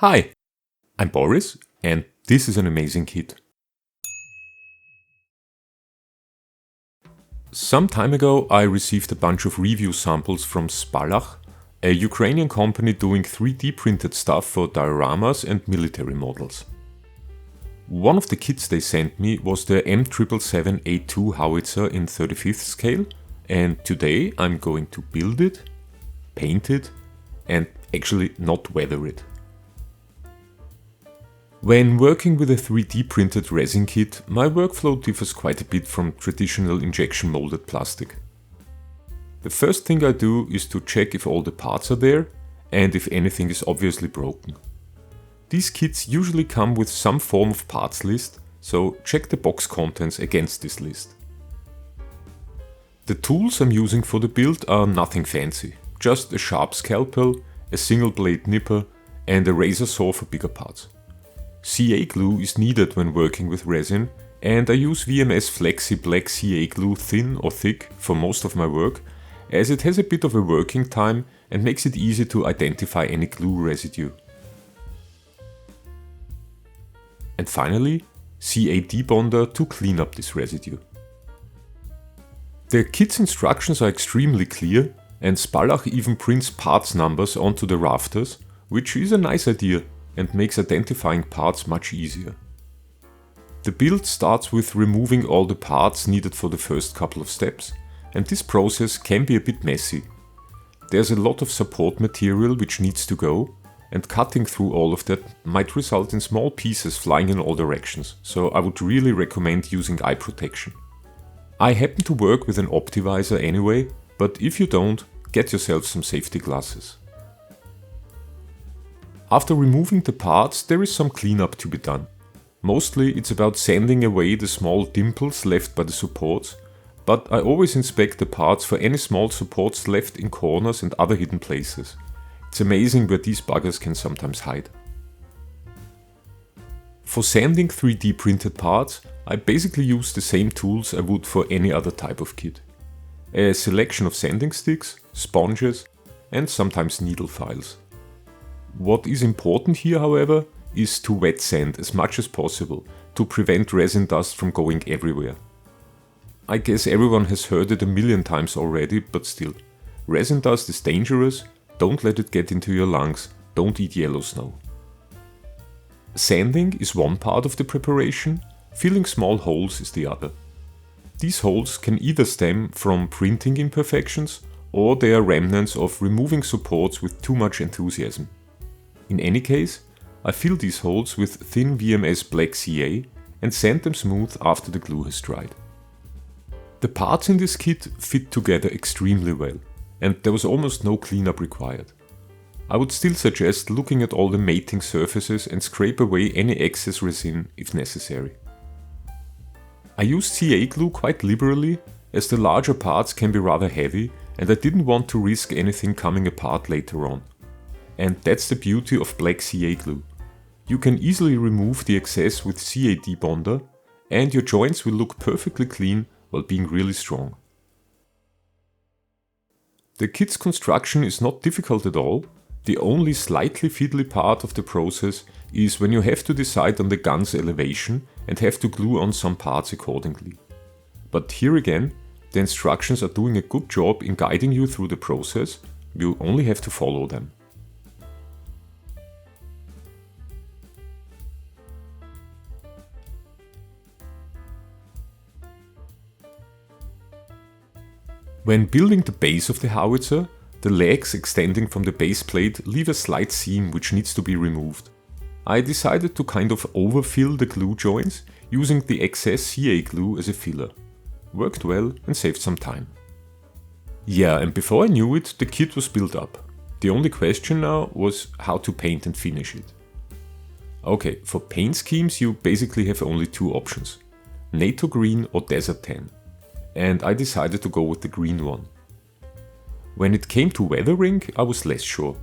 Hi, I'm Boris, and this is an amazing kit. Some time ago I received a bunch of review samples from Spalah, a Ukrainian company doing 3D printed stuff for dioramas and military models. One of the kits they sent me was the M777A2 howitzer in 35th scale, and today I'm going to build it, paint it, and actually not weather it. When working with a 3D printed resin kit, my workflow differs quite a bit from traditional injection molded plastic. The first thing I do is to check if all the parts are there and if anything is obviously broken. These kits usually come with some form of parts list, so check the box contents against this list. The tools I'm using for the build are nothing fancy, just a sharp scalpel, a single blade nipper and a razor saw for bigger parts. CA glue is needed when working with resin, and I use VMS Flexi Black CA glue thin or thick for most of my work, as it has a bit of a working time and makes it easy to identify any glue residue. And finally, CA debonder to clean up this residue. The kit's instructions are extremely clear, and Spalah even prints parts numbers onto the rafters, which is a nice idea and makes identifying parts much easier. The build starts with removing all the parts needed for the first couple of steps, and this process can be a bit messy. There's a lot of support material which needs to go, and cutting through all of that might result in small pieces flying in all directions, so I would really recommend using eye protection. I happen to work with an optivisor anyway, but if you don't, get yourself some safety glasses. After removing the parts, there is some cleanup to be done. Mostly it's about sanding away the small dimples left by the supports, but I always inspect the parts for any small supports left in corners and other hidden places. It's amazing where these buggers can sometimes hide. For sanding 3D printed parts, I basically use the same tools I would for any other type of kit. A selection of sanding sticks, sponges, and sometimes needle files. What is important here, however, is to wet sand as much as possible to prevent resin dust from going everywhere. I guess everyone has heard it a million times already, but still, resin dust is dangerous, don't let it get into your lungs, don't eat yellow snow. Sanding is one part of the preparation, filling small holes is the other. These holes can either stem from printing imperfections or they are remnants of removing supports with too much enthusiasm. In any case, I fill these holes with thin VMS Black CA and sand them smooth after the glue has dried. The parts in this kit fit together extremely well, and there was almost no cleanup required. I would still suggest looking at all the mating surfaces and scrape away any excess resin if necessary. I used CA glue quite liberally, as the larger parts can be rather heavy and I didn't want to risk anything coming apart later on. And that's the beauty of black CA glue. You can easily remove the excess with CA debonder and your joints will look perfectly clean while being really strong. The kit's construction is not difficult at all. The only slightly fiddly part of the process is when you have to decide on the gun's elevation and have to glue on some parts accordingly. But here again, the instructions are doing a good job in guiding you through the process, you only have to follow them. When building the base of the howitzer, the legs extending from the base plate leave a slight seam which needs to be removed. I decided to kind of overfill the glue joints using the excess CA glue as a filler. Worked well and saved some time. Yeah, and before I knew it, the kit was built up. The only question now was how to paint and finish it. Okay, for paint schemes you basically have only two options: NATO green or desert tan. And I decided to go with the green one. When it came to weathering, I was less sure.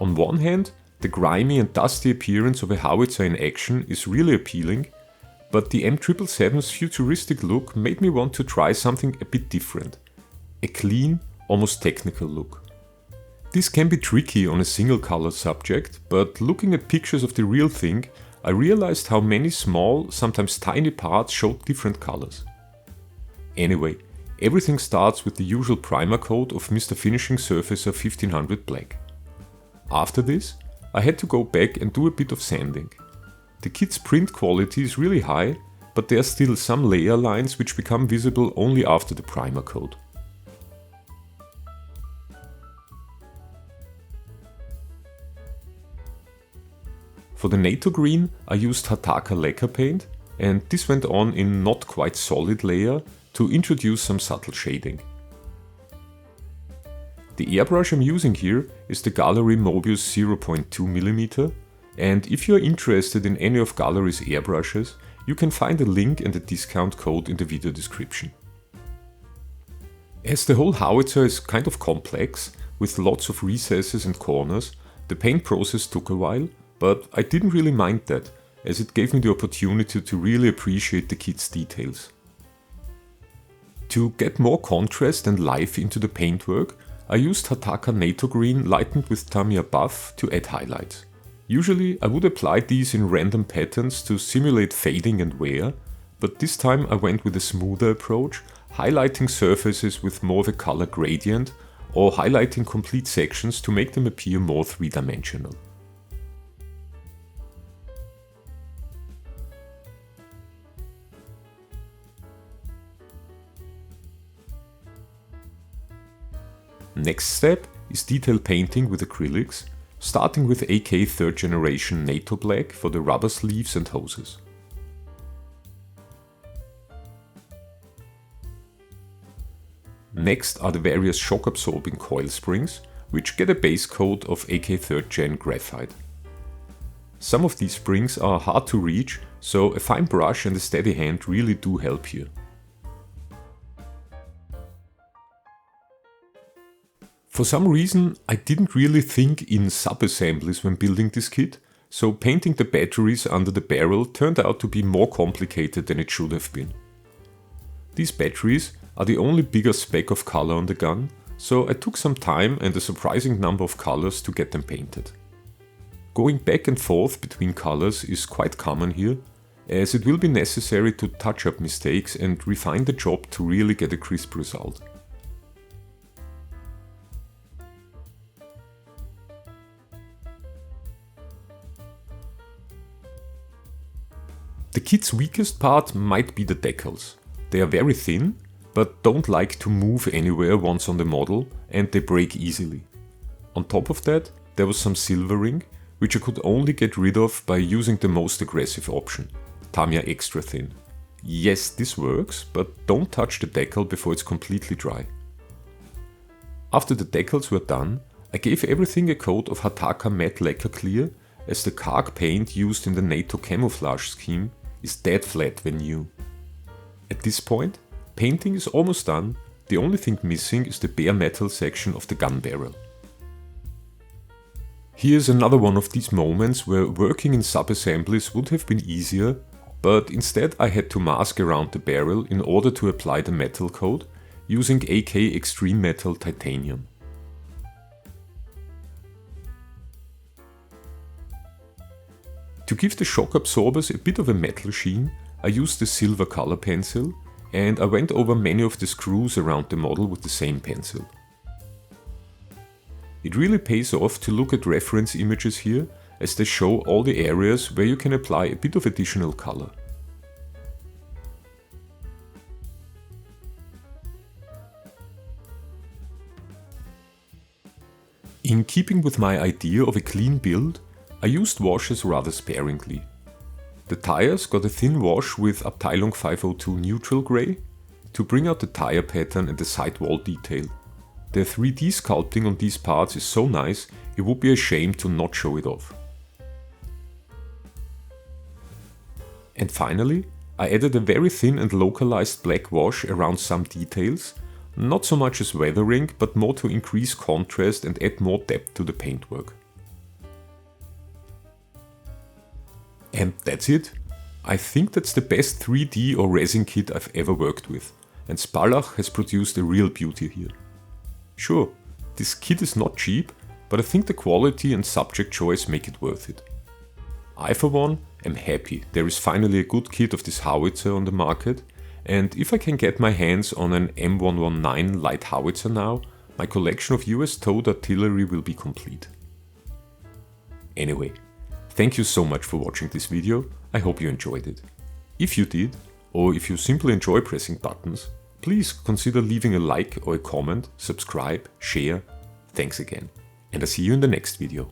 On one hand, the grimy and dusty appearance of a howitzer in action is really appealing, but the M777's futuristic look made me want to try something a bit different. A clean, almost technical look. This can be tricky on a single color subject, but looking at pictures of the real thing, I realized how many small, sometimes tiny parts showed different colors. Anyway, everything starts with the usual primer coat of Mr. Finishing Surfacer 1500 Black. After this, I had to go back and do a bit of sanding. The kit's print quality is really high, but there are still some layer lines which become visible only after the primer coat. For the NATO green, I used Hataka lacquer paint, and this went on in not quite solid layer to introduce some subtle shading. The airbrush I'm using here is the Gaahleri Mobius 0.2mm, and if you are interested in any of Gaahler's airbrushes, you can find a link and a discount code in the video description. As the whole howitzer is kind of complex, with lots of recesses and corners, the paint process took a while, but I didn't really mind that, as it gave me the opportunity to really appreciate the kit's details. To get more contrast and life into the paintwork, I used Hataka NATO Green lightened with Tamiya Buff to add highlights. Usually I would apply these in random patterns to simulate fading and wear, but this time I went with a smoother approach, highlighting surfaces with more of a color gradient, or highlighting complete sections to make them appear more three-dimensional. Next step is detail painting with acrylics, starting with AK 3rd generation NATO Black for the rubber sleeves and hoses. Next are the various shock absorbing coil springs, which get a base coat of AK 3rd gen graphite. Some of these springs are hard to reach, so a fine brush and a steady hand really do help here. For some reason, I didn't really think in sub-assemblies when building this kit, so painting the batteries under the barrel turned out to be more complicated than it should have been. These batteries are the only bigger speck of color on the gun, so I took some time and a surprising number of colors to get them painted. Going back and forth between colors is quite common here, as it will be necessary to touch up mistakes and refine the job to really get a crisp result. The kit's weakest part might be the decals. They are very thin, but don't like to move anywhere once on the model, and they break easily. On top of that, there was some silvering, which I could only get rid of by using the most aggressive option, Tamiya Extra Thin. Yes, this works, but don't touch the decal before it's completely dry. After the decals were done, I gave everything a coat of Hataka Matte Lacquer Clear, as the Karg paint used in the NATO camouflage scheme is dead flat when new. At this point, painting is almost done, the only thing missing is the bare metal section of the gun barrel. Here's another one of these moments where working in sub-assemblies would have been easier, but instead I had to mask around the barrel in order to apply the metal coat using AK Extreme Metal Titanium. To give the shock absorbers a bit of a metal sheen, I used a silver color pencil, and I went over many of the screws around the model with the same pencil. It really pays off to look at reference images here, as they show all the areas where you can apply a bit of additional color. In keeping with my idea of a clean build, I used washes rather sparingly. The tires got a thin wash with Abteilung 502 neutral grey to bring out the tire pattern and the sidewall detail. The 3D sculpting on these parts is so nice, it would be a shame to not show it off. And finally, I added a very thin and localized black wash around some details, not so much as weathering, but more to increase contrast and add more depth to the paintwork. And that's it. I think that's the best 3D or resin kit I've ever worked with, and Spalah has produced a real beauty here. Sure, this kit is not cheap, but I think the quality and subject choice make it worth it. I for one am happy there is finally a good kit of this howitzer on the market, and if I can get my hands on an M119 light howitzer now, my collection of US towed artillery will be complete. Anyway, thank you so much for watching this video, I hope you enjoyed it. If you did, or if you simply enjoy pressing buttons, please consider leaving a like or a comment, subscribe, share. Thanks again, and I'll see you in the next video.